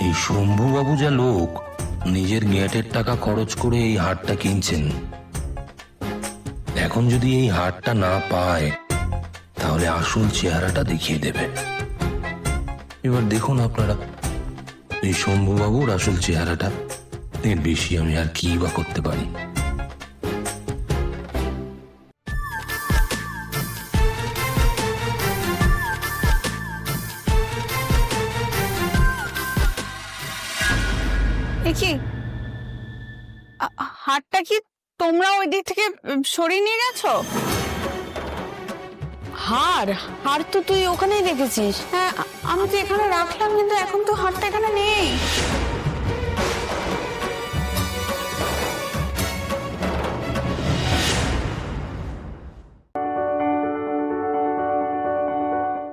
এই শম্ভুবাবু যা লোক, নিজের গ্যাটের টাকা খরচ করে এই হারটা কিনছেন। এখন যদি এই হারটা না পায় তাহলে আসল চেহারাটা দেখিয়ে দেবে। এবার দেখুন আপনারা এই শম্ভুবাবুর আসল চেহারাটা। এর বেশি আমি আর কি বা করতে পারি। কি হাটটা কি তোমরা ওই দিক থেকে সরিয়ে নিয়ে গেছো? হার হার তো তুই ওখানেই রেখেছিস। হ্যাঁ, আমি তো এখানে রাখলাম, কিন্তু এখন তো হাটটা এখানে নেই।